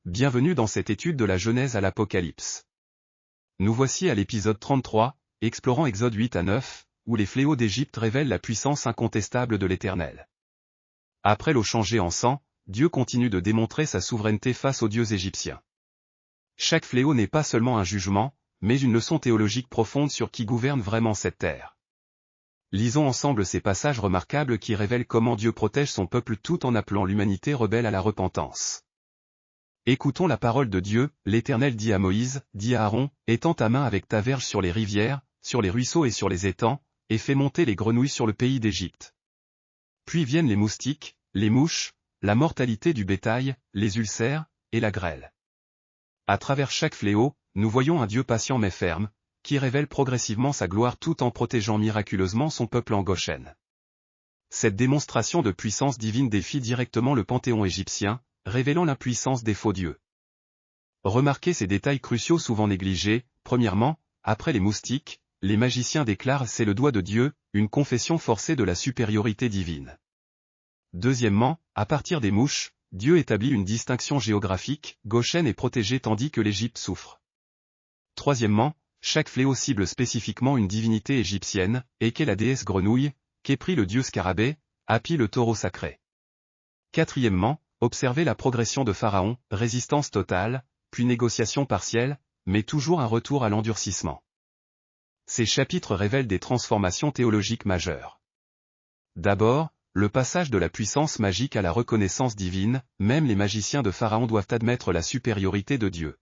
bienvenue dans cette étude de la Genèse à l'Apocalypse. Nous voici à l'épisode 33, explorant Exode 8 à 9, où les fléaux d'Égypte révèlent la puissance incontestable de l'Éternel. Après l'eau changée en sang, Dieu continue de démontrer sa souveraineté face aux dieux égyptiens. Chaque fléau n'est pas seulement un jugement, mais une leçon théologique profonde sur qui gouverne vraiment cette terre. Lisons ensemble ces passages remarquables qui révèlent comment Dieu protège son peuple tout en appelant l'humanité rebelle à la repentance. Écoutons la parole de Dieu. L'Éternel dit à Moïse, dis à Aaron, étends ta main avec ta verge sur les rivières, sur les ruisseaux et sur les étangs, et fais monter les grenouilles sur le pays d'Égypte. Puis viennent les moustiques, les mouches, la mortalité du bétail, les ulcères, et la grêle. À travers chaque fléau, nous voyons un Dieu patient mais ferme, qui révèle progressivement sa gloire tout en protégeant miraculeusement son peuple en Goshen. Cette démonstration de puissance divine défie directement le panthéon égyptien, révélant l'impuissance des faux dieux. Remarquez ces détails cruciaux souvent négligés. Premièrement, après les moustiques, les magiciens déclarent « c'est le doigt de Dieu », une confession forcée de la supériorité divine. Deuxièmement, à partir des mouches, Dieu établit une distinction géographique, Goshen est protégé tandis que l'Égypte souffre. Troisièmement, chaque fléau cible spécifiquement une divinité égyptienne, Eke la déesse grenouille, Képri le dieu scarabée, Hapi le taureau sacré. Quatrièmement, observez la progression de Pharaon, résistance totale, puis négociation partielle, mais toujours un retour à l'endurcissement. Ces chapitres révèlent des transformations théologiques majeures. D'abord, le passage de la puissance magique à la reconnaissance divine, même les magiciens de Pharaon doivent admettre la supériorité de Dieu.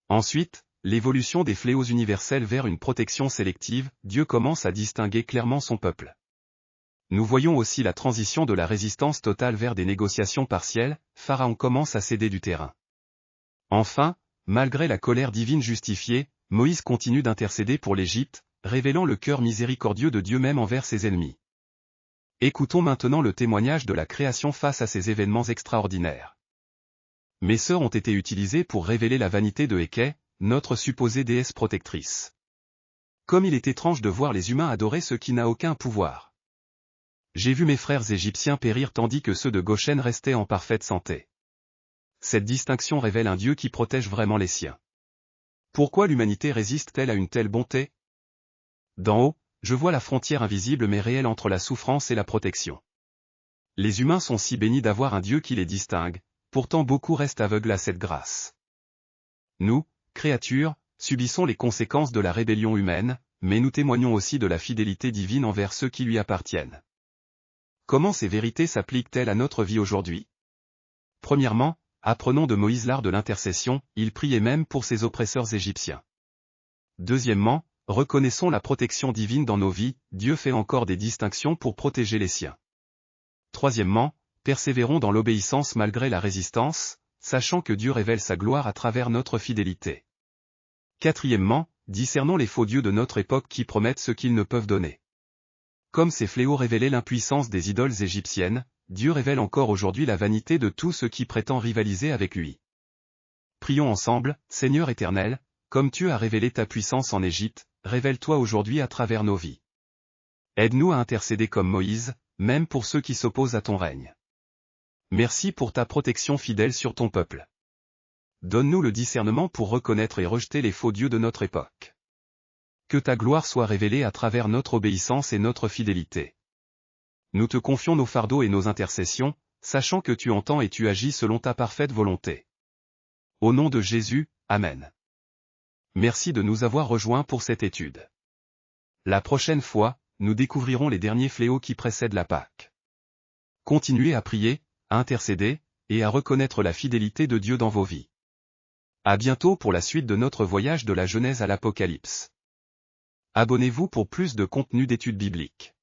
Ensuite, l'évolution des fléaux universels vers une protection sélective, Dieu commence à distinguer clairement son peuple. Nous voyons aussi la transition de la résistance totale vers des négociations partielles, Pharaon commence à céder du terrain. Enfin, malgré la colère divine justifiée, Moïse continue d'intercéder pour l'Égypte, révélant le cœur miséricordieux de Dieu même envers ses ennemis. Écoutons maintenant le témoignage de la création face à ces événements extraordinaires. Mes sœurs ont été utilisées pour révéler la vanité de Eke, notre supposée déesse protectrice. Comme il est étrange de voir les humains adorer ce qui n'a aucun pouvoir. J'ai vu mes frères égyptiens périr tandis que ceux de Goshen restaient en parfaite santé. Cette distinction révèle un Dieu qui protège vraiment les siens. Pourquoi l'humanité résiste-t-elle à une telle bonté? D'en haut, je vois la frontière invisible mais réelle entre la souffrance et la protection. Les humains sont si bénis d'avoir un Dieu qui les distingue, pourtant beaucoup restent aveugles à cette grâce. Nous, créatures, subissons les conséquences de la rébellion humaine, mais nous témoignons aussi de la fidélité divine envers ceux qui lui appartiennent. Comment ces vérités s'appliquent-elles à notre vie aujourd'hui? Premièrement, apprenons de Moïse l'art de l'intercession, il priait même pour ses oppresseurs égyptiens. Deuxièmement, reconnaissons la protection divine dans nos vies, Dieu fait encore des distinctions pour protéger les siens. Troisièmement, persévérons dans l'obéissance malgré la résistance, sachant que Dieu révèle sa gloire à travers notre fidélité. Quatrièmement, discernons les faux dieux de notre époque qui promettent ce qu'ils ne peuvent donner. Comme ces fléaux révélaient l'impuissance des idoles égyptiennes, Dieu révèle encore aujourd'hui la vanité de tout ce qui prétend rivaliser avec lui. Prions ensemble, Seigneur éternel, comme tu as révélé ta puissance en Égypte, révèle-toi aujourd'hui à travers nos vies. Aide-nous à intercéder comme Moïse, même pour ceux qui s'opposent à ton règne. Merci pour ta protection fidèle sur ton peuple. Donne-nous le discernement pour reconnaître et rejeter les faux dieux de notre époque. Que ta gloire soit révélée à travers notre obéissance et notre fidélité. Nous te confions nos fardeaux et nos intercessions, sachant que tu entends et tu agis selon ta parfaite volonté. Au nom de Jésus, Amen. Merci de nous avoir rejoints pour cette étude. La prochaine fois, nous découvrirons les derniers fléaux qui précèdent la Pâque. Continuez à prier, à intercéder, et à reconnaître la fidélité de Dieu dans vos vies. À bientôt pour la suite de notre voyage de la Genèse à l'Apocalypse. Abonnez-vous pour plus de contenu d'études bibliques.